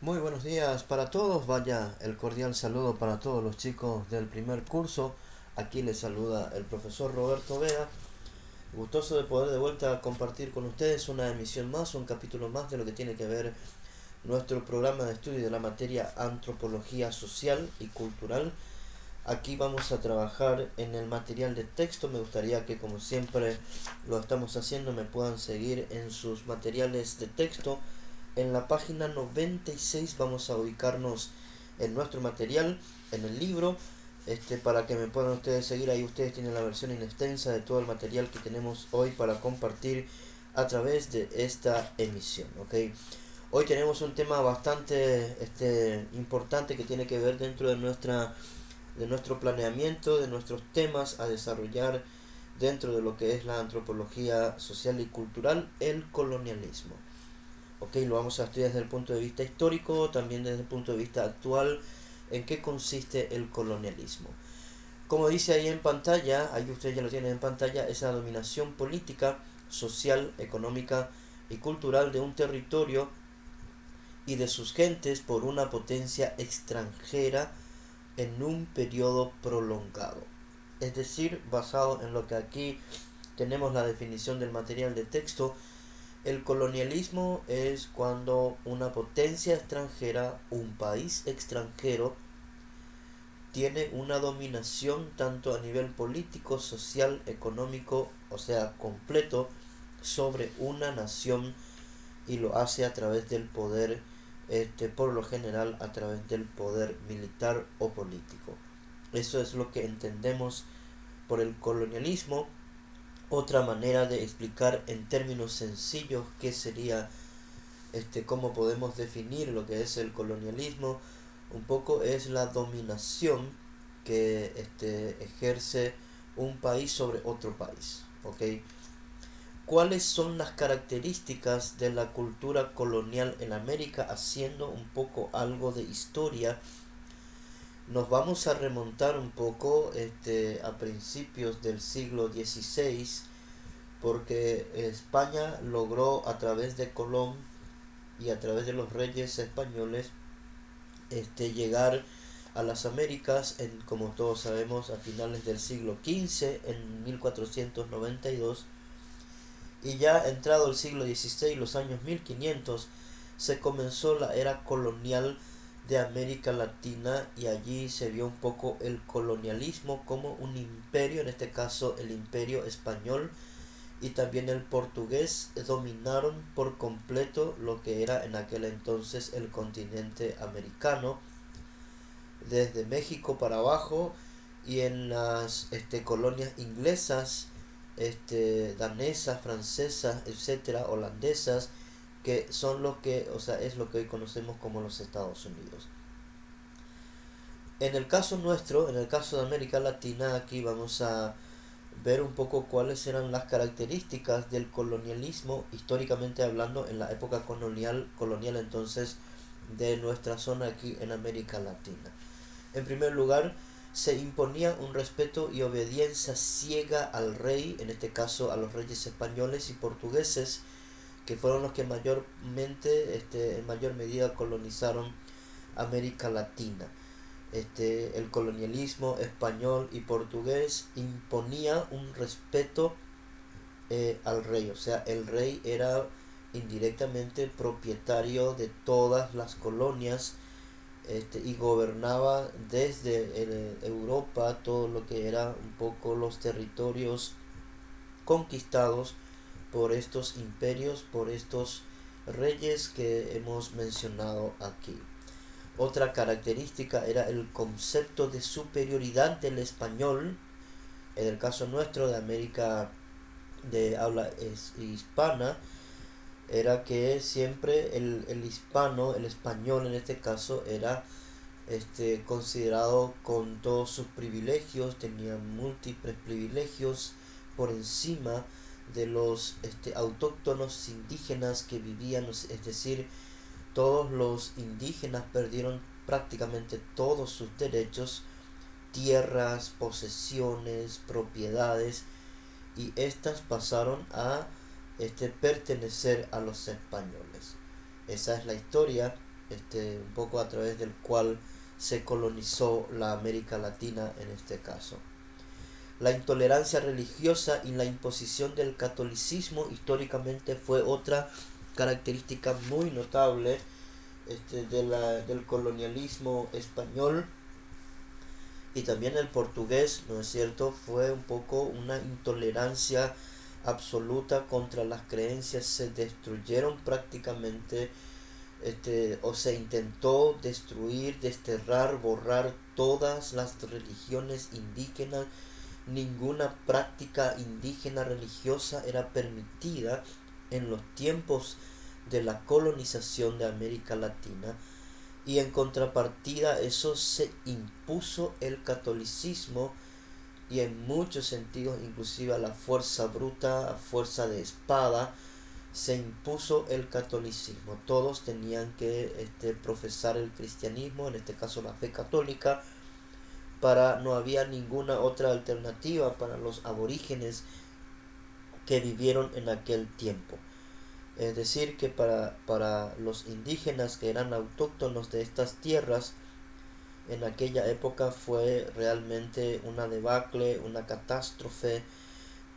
Muy buenos días para todos, vaya el cordial saludo para todos los chicos del primer curso. Aquí les saluda el profesor Roberto Vega, gustoso de poder de vuelta compartir con ustedes una emisión más, un capítulo más de lo que tiene que ver nuestro programa de estudio de la materia Antropología Social y Cultural. Aquí vamos a trabajar en el material de texto. Me gustaría que, como siempre lo estamos haciendo, me puedan seguir en sus materiales de texto. En la página 96 vamos a ubicarnos en nuestro material, en el libro, para que me puedan ustedes seguir. Ahí ustedes tienen la versión inextensa de todo el material que tenemos hoy para compartir a través de esta emisión, ¿ok? Hoy tenemos un tema bastante importante que tiene que ver dentro de nuestro planeamiento, de nuestros temas a desarrollar dentro de lo que es la antropología social y cultural, el colonialismo. Ok, lo vamos a estudiar desde el punto de vista histórico, también desde el punto de vista actual, en qué consiste el colonialismo. Como dice ahí en pantalla, ahí ustedes ya lo tienen en pantalla, es la dominación política, social, económica y cultural de un territorio y de sus gentes por una potencia extranjera en un periodo prolongado. Es decir, basado en lo que aquí tenemos la definición del material de texto, el colonialismo es cuando una potencia extranjera, un país extranjero, tiene una dominación tanto a nivel político, social, económico, o sea, completo, sobre una nación y lo hace a través del poder, por lo general a través del poder militar o político. Eso es lo que entendemos por el colonialismo. Otra manera de explicar en términos sencillos qué sería, cómo podemos definir lo que es el colonialismo, un poco es la dominación que ejerce un país sobre otro país, ¿ok? ¿Cuáles son las características de la cultura colonial en América? Haciendo un poco algo de historia, nos vamos a remontar un poco a principios del siglo XVI, porque España logró a través de Colón y a través de los reyes españoles llegar a las Américas, como todos sabemos, a finales del siglo XV, en 1492, y ya entrado el siglo XVI, los años 1500, se comenzó la era colonial de América Latina, y allí se vio un poco el colonialismo como un imperio, en este caso el imperio español y también el portugués, dominaron por completo lo que era en aquel entonces el continente americano, desde México para abajo, y en las colonias inglesas, danesas, francesas, etcétera, holandesas, que son lo que, o sea, es lo que hoy conocemos como los Estados Unidos. En el caso nuestro, en el caso de América Latina, aquí vamos a ver un poco cuáles eran las características del colonialismo históricamente hablando en la época colonial entonces de nuestra zona aquí en América Latina. En primer lugar, se imponía un respeto y obediencia ciega al rey, en este caso a los reyes españoles y portugueses, que fueron los que mayormente, en mayor medida colonizaron América Latina. El colonialismo español y portugués imponía un respeto al rey, o sea, el rey era indirectamente propietario de todas las colonias, y gobernaba desde Europa todo lo que era un poco los territorios conquistados por estos imperios, por estos reyes que hemos mencionado aquí. Otra característica era el concepto de superioridad del español, en el caso nuestro de América de habla hispana, era que siempre el hispano, el español en este caso, era considerado con todos sus privilegios, tenía múltiples privilegios por encima de los autóctonos indígenas que vivían, es decir, todos los indígenas perdieron prácticamente todos sus derechos, tierras, posesiones, propiedades, y estas pasaron a pertenecer a los españoles. Esa es la historia un poco a través del cual se colonizó la América Latina en este caso. La intolerancia religiosa y la imposición del catolicismo históricamente fue otra característica muy notable del colonialismo español, y también el portugués, ¿no es cierto? Fue un poco una intolerancia absoluta contra las creencias. Se destruyeron prácticamente, o se intentó destruir, desterrar, borrar todas las religiones indígenas. Ninguna práctica indígena religiosa era permitida en los tiempos de la colonización de América Latina, y en contrapartida eso se impuso el catolicismo, y en muchos sentidos inclusive a la fuerza bruta, a fuerza de espada, se impuso el catolicismo. Todos tenían que profesar el cristianismo, en este caso la fe católica. No había ninguna otra alternativa para los aborígenes que vivieron en aquel tiempo. Es decir, que para los indígenas que eran autóctonos de estas tierras, en aquella época fue realmente una debacle, una catástrofe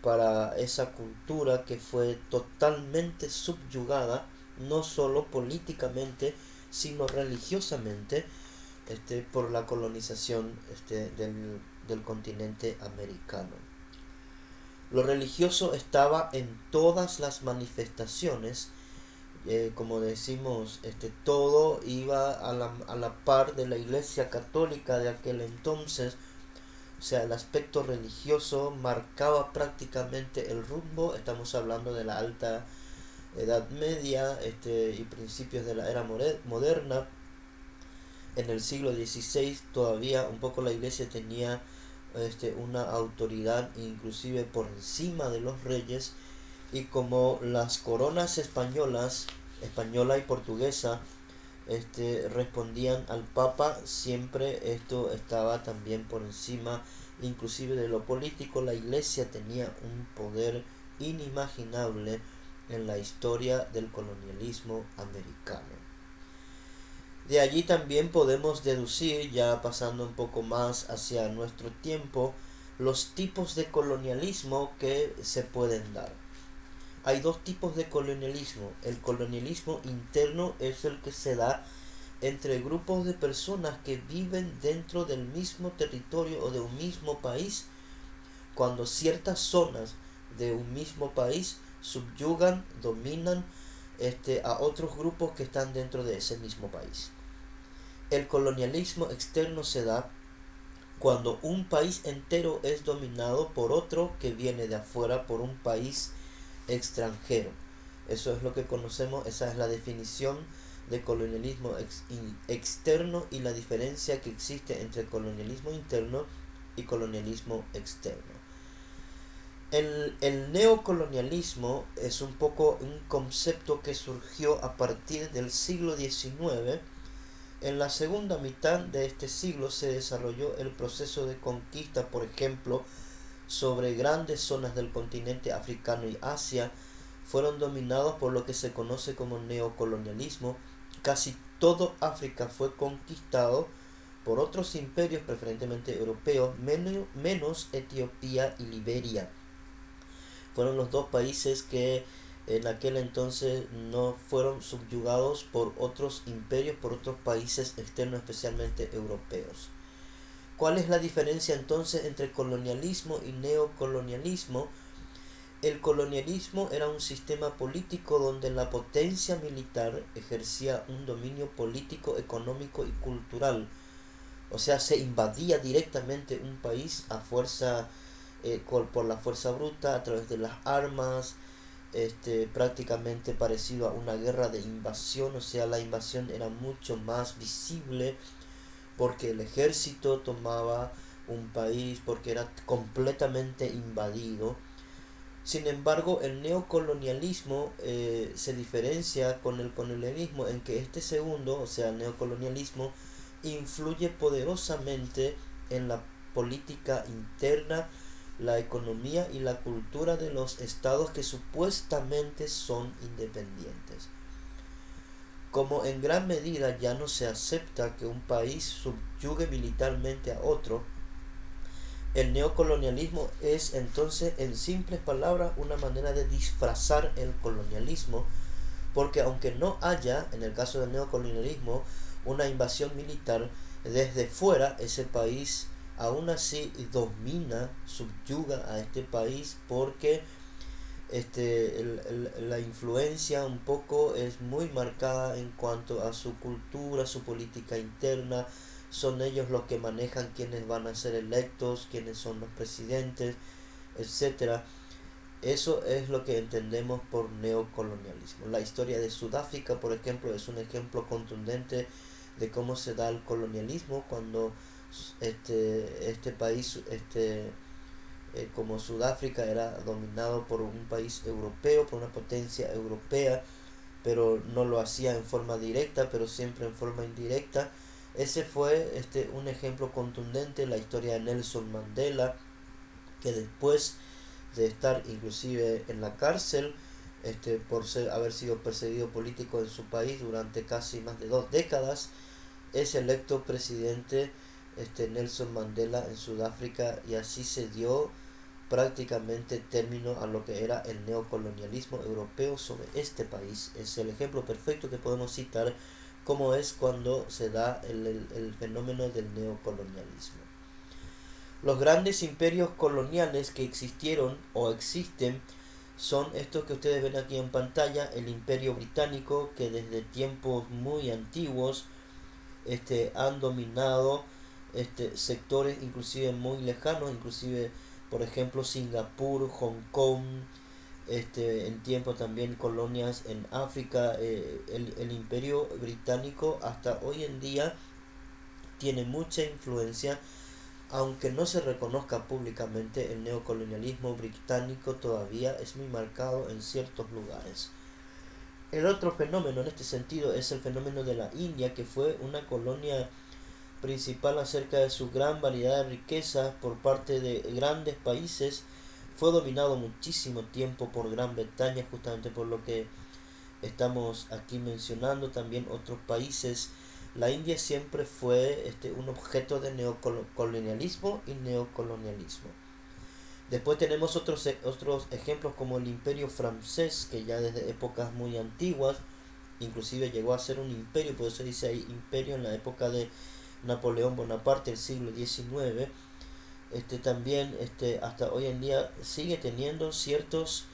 para esa cultura que fue totalmente subyugada, no solo políticamente, sino religiosamente, por la colonización del continente americano. Lo religioso estaba en todas las manifestaciones, como decimos, todo iba a la par de la Iglesia Católica de aquel entonces. O sea, el aspecto religioso marcaba prácticamente el rumbo. Estamos hablando de la Alta Edad Media y principios de la era moderna. En el siglo XVI todavía un poco la Iglesia tenía una autoridad inclusive por encima de los reyes, y como las coronas española y portuguesa, respondían al Papa, siempre esto estaba también por encima inclusive de lo político. La Iglesia tenía un poder inimaginable en la historia del colonialismo americano. De allí también podemos deducir, ya pasando un poco más hacia nuestro tiempo, los tipos de colonialismo que se pueden dar. Hay dos tipos de colonialismo. El colonialismo interno es el que se da entre grupos de personas que viven dentro del mismo territorio o de un mismo país, cuando ciertas zonas de un mismo país subyugan, dominan a otros grupos que están dentro de ese mismo país. El colonialismo externo se da cuando un país entero es dominado por otro que viene de afuera, por un país extranjero. Eso es lo que conocemos, esa es la definición de colonialismo externo, y la diferencia que existe entre colonialismo interno y colonialismo externo. El neocolonialismo es un poco un concepto que surgió a partir del siglo XIX. En la segunda mitad de este siglo se desarrolló el proceso de conquista, por ejemplo, sobre grandes zonas del continente africano y Asia. Fueron dominados por lo que se conoce como neocolonialismo. Casi todo África fue conquistado por otros imperios, preferentemente europeos, menos Etiopía y Liberia. Fueron los dos países que en aquel entonces no fueron subyugados por otros imperios, por otros países externos, especialmente europeos. ¿Cuál es la diferencia entonces entre colonialismo y neocolonialismo? El colonialismo era un sistema político donde la potencia militar ejercía un dominio político, económico y cultural. O sea, se invadía directamente un país a fuerza, por la fuerza bruta, a través de las armas, prácticamente parecido a una guerra de invasión. O sea, la invasión era mucho más visible porque el ejército tomaba un país, porque era completamente invadido. Sin embargo, el neocolonialismo se diferencia con el colonialismo en que este segundo, o sea, el neocolonialismo, influye poderosamente en la política interna, la economía y la cultura de los estados que supuestamente son independientes. Como en gran medida ya no se acepta que un país subyugue militarmente a otro, el neocolonialismo es entonces, en simples palabras, una manera de disfrazar el colonialismo, porque aunque no haya, en el caso del neocolonialismo, una invasión militar, desde fuera ese país aún así domina, subyuga a este país porque la influencia un poco es muy marcada en cuanto a su cultura, su política interna. Son ellos los que manejan quiénes van a ser electos, quiénes son los presidentes, etcétera. Eso es lo que entendemos por neocolonialismo. La historia de Sudáfrica, por ejemplo, es un ejemplo contundente de cómo se da el colonialismo cuando este país, como Sudáfrica, era dominado por un país europeo, por una potencia europea, pero no lo hacía en forma directa, pero siempre en forma indirecta. Ese fue un ejemplo contundente, la historia de Nelson Mandela, que después de estar inclusive en la cárcel, haber sido perseguido político en su país durante casi más de 2 décadas, es electo presidente Nelson Mandela en Sudáfrica, y así se dio prácticamente término a lo que era el neocolonialismo europeo sobre este país. Es el ejemplo perfecto que podemos citar cómo es cuando se da el fenómeno del neocolonialismo. Los grandes imperios coloniales que existieron o existen son estos que ustedes ven aquí en pantalla: el Imperio Británico, que desde tiempos muy antiguos han dominado sectores inclusive muy lejanos, inclusive por ejemplo Singapur, Hong Kong, en tiempo también colonias en África. El Imperio Británico hasta hoy en día tiene mucha influencia, aunque no se reconozca públicamente. El neocolonialismo británico todavía es muy marcado en ciertos lugares. El otro fenómeno en este sentido es el fenómeno de la India, que fue una colonia principal acerca de su gran variedad de riquezas por parte de grandes países. Fue dominado muchísimo tiempo por Gran Bretaña, justamente por lo que estamos aquí mencionando. También otros países. La India siempre fue un objeto de neocolonialismo y neocolonialismo. Después tenemos otros ejemplos como el Imperio francés, que ya desde épocas muy antiguas inclusive llegó a ser un imperio, por eso dice ahí imperio, en la época de Napoleón Bonaparte, el siglo XIX. También hasta hoy en día sigue teniendo ciertos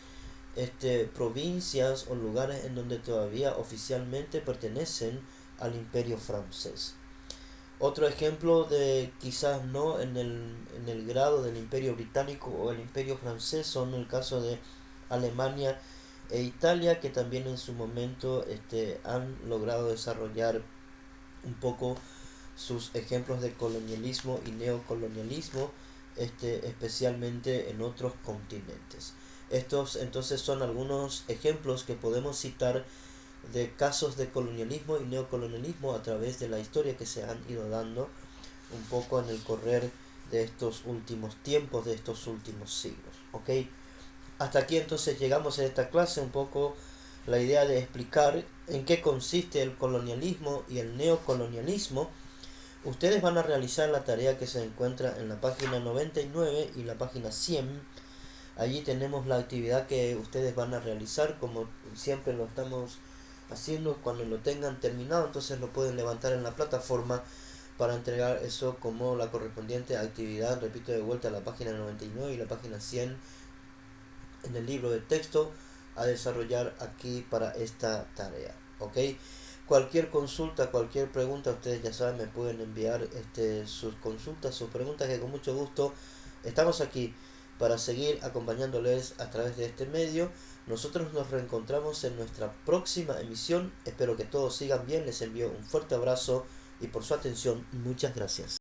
provincias o lugares en donde todavía oficialmente pertenecen al imperio francés. Otro ejemplo de, quizás no en el grado del imperio británico o el imperio francés, son el caso de Alemania e Italia, que también en su momento han logrado desarrollar un poco sus ejemplos de colonialismo y neocolonialismo, especialmente en otros continentes. Estos entonces son algunos ejemplos que podemos citar de casos de colonialismo y neocolonialismo a través de la historia, que se han ido dando un poco en el correr de estos últimos tiempos, de estos últimos siglos. ¿Ok? Hasta aquí entonces llegamos en esta clase, un poco la idea de explicar en qué consiste el colonialismo y el neocolonialismo. Ustedes van a realizar la tarea que se encuentra en la página 99 y la página 100. Allí tenemos la actividad que ustedes van a realizar, como siempre lo estamos haciendo. Cuando lo tengan terminado, entonces lo pueden levantar en la plataforma para entregar eso como la correspondiente actividad. Repito de vuelta, la página 99 y la página 100 en el libro de texto a desarrollar aquí para esta tarea. ¿Ok? Cualquier consulta, cualquier pregunta, ustedes ya saben, me pueden enviar sus consultas, sus preguntas, que con mucho gusto estamos aquí para seguir acompañándoles a través de este medio. Nosotros nos reencontramos en nuestra próxima emisión. Espero que todos sigan bien. Les envío un fuerte abrazo y por su atención, muchas gracias.